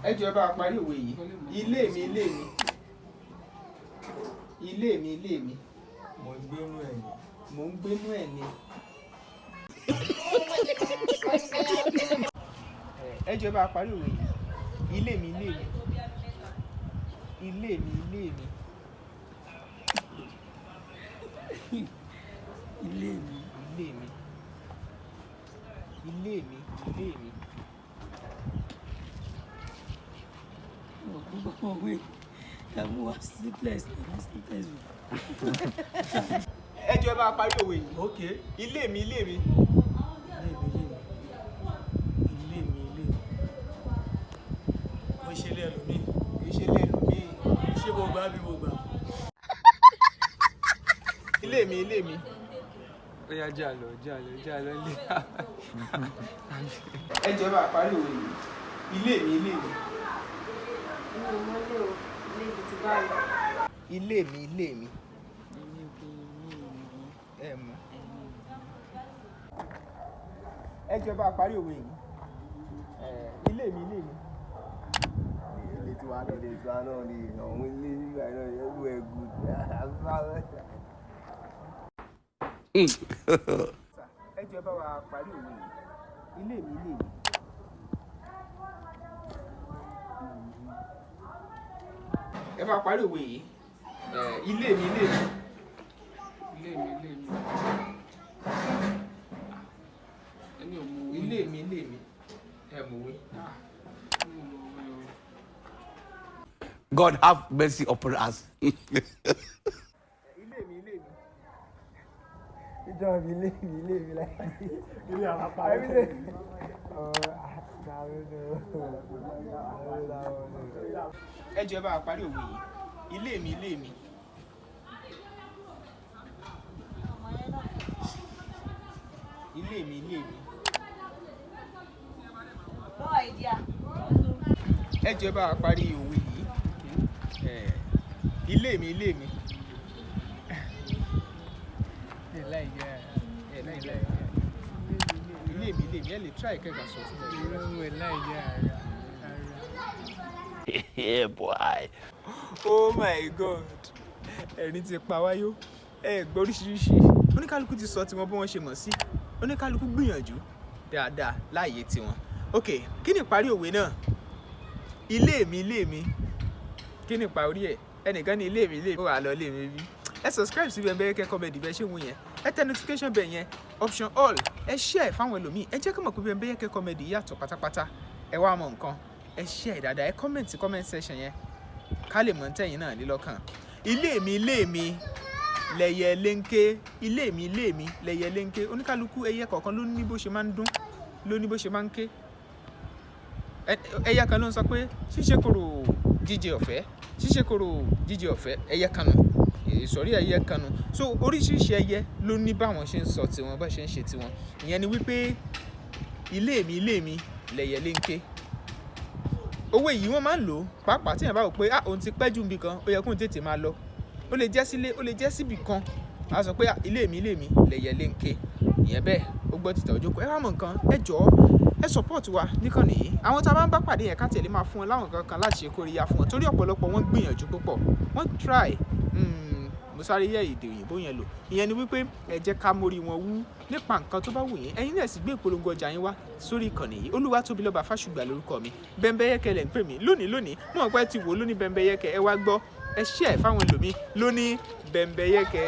ẹ jọ̀ọ́ bá parí òwe yìí. Ilé mi ilé mi. Ilé mi ilé mi. Mo ń gbénú ẹ̀ ni. Mo ń gbénú ẹ̀ ni. Ẹ jọ̀ọ́ bá parí òwe yìí. Ilé mi ilé mi. Ilé mi ilé mi. Ilé mi. Ilé mi. Ilé mi ilé mi. Ẹ jọ̀ọ́ bá parí òwe yìí. Okay. Ilé mi ilé mi. Ilé mi. Mo ṣe lé ẹlòmíì. Ìṣẹ̀lẹ̀ ẹlòmíì. Ṣé mo gbà bí mo gbà? Ilé mi ilé mi. Ó yá jà lọ lé. Ẹ jọ̀ọ́ bá parí òwe yìí. Ilé mi ilé mi. Ilé mi ilé mi. Ẹ mọ̀. Ẹ jọ̀ọ́ bá parí òwe yìí. Ilé mi ilé mi. Ilé tiwa náà ni àwọn ilé nígbà náà yẹn wú ẹ̀gù. Ẹ jọ̀ọ́ bá wa parí òwe yìí. Ilé mi ilé mi. Ẹ bá parí òwe yìí. Ilé mi ilé mi. Ilé mi ilé mi. Ẹ mọ̀ wí. God have mercy upon us. Ilé mi ilé mi. Ìjọba ilé mi láì. Ilé àwọn apá. Ẹ jọ̀ọ́ bá parí òwe yìí. Ilé mi ilé mi. Ilé mi ilé mi. Ẹ jọ̀ọ́ bá parí òwe yìí. Ilé mi ilé mi. Ilé mi ilé mi. Ẹ lè try kẹ́kà sọ fún mi. Yeah, boy. Oh my God. Ẹ̀rín ti pa wáyó. Ẹ gbọ́ oríṣiríṣi. Oníkálukú ti sọ tiwọn bí wọ́n ṣe mọ̀ sí. Oníkálukú gbìyànjú dáadáa láàyè tiwọn. Ok, kí ni ìparí òwe náà? Ilé mi ilé mi. Kí ni ìparí ẹ̀? Ẹnìkan ní ilé mi ilé mi. Ó wà lọ ilé mi bí. Ẹ subscribe sí Bembeyeke Comedy bẹ́ẹ̀ ṣé wọ́n yẹn. Ẹ tẹ notification bell yẹn. Option all. Ẹ share fáwọn ẹlòmíì. Ẹ jẹ́ kí mọ̀ pé Bembeyeke Comedy yàtọ̀ pátápátá. Ẹ wá mọ̀ nǹkan. Ẹ share dáadáa. Ẹ comment section yẹn. Ká lè mọ̀ ntẹ́yìn náà lélọ́kàn. Ilé mi lẹ̀yẹ̀ léńké. Ilé mi lẹ̀yẹ̀ léńké. Oníkálukú ẹyẹ kọ̀ọ̀kan ló ní bó ṣe máa ń dún, ló ní bó ṣe máa ń ké. Ẹyẹ kan ló ń sọ pé ṣíṣe kòrò jíjẹ ọ̀fẹ́, ṣíṣe kòrò jíjẹ ọ̀fẹ́. Ẹyẹ kan nù. Ìsọ̀rí ẹyẹ kan nù. So oríṣiríṣi ẹyẹ ló ní báwọn ṣe ń sọ tiwọn, bá ṣe ń ṣe tiwọn. Ìyẹn ni wípé ilé mi lẹ̀yẹ̀ léńké. Owó yìí wọ́n máa ń lò pàápàá tí èèyàn bá wò pé òun ti pẹ́ jù níbi kan, ó yẹ kóun tètè máa lọ. Ó lè jẹ́ sílé, ó lè jẹ́ síbì kan. A sọ pé ilé mi lẹ̀yẹ̀ léńké. Ìyẹn bẹ́ẹ̀, ó gbọ́ títà òjò kó. Ẹ wá mọ̀ nǹkan, ẹ jọ̀ọ́, ẹ support wa níkànnì yìí. Àwọn tá a bá ń bá pàdé yẹn ká tẹ̀lé máa fún wọn láwọn kankan láti ṣe kóríyá fún wọn. Torí ọ̀pọ̀lọpọ̀ wọn gbìyànjú púpọ̀. Wọ́n try. Mo sáré yẹ èdè òyìnbó yẹn lò. Ìyẹn ni wípé ẹ jẹ́ ká mórí wọn wú nípa nǹkan tó bá wù yín. Ẹ̀yin náà sì gbé ìpolongo ọjà yín wá sórí ìkànnì yìí. Olúwatóbilọ́ba Fásùgbà lórúkọ mi. Bembeyeke lẹ̀ ń pè mí lónìí. Mo mọ̀ pé ti wò lóní Bembeyeke. Ẹ wá gbọ́. Ẹ share fáwọn ẹlòmíì lóní Bembeyeke.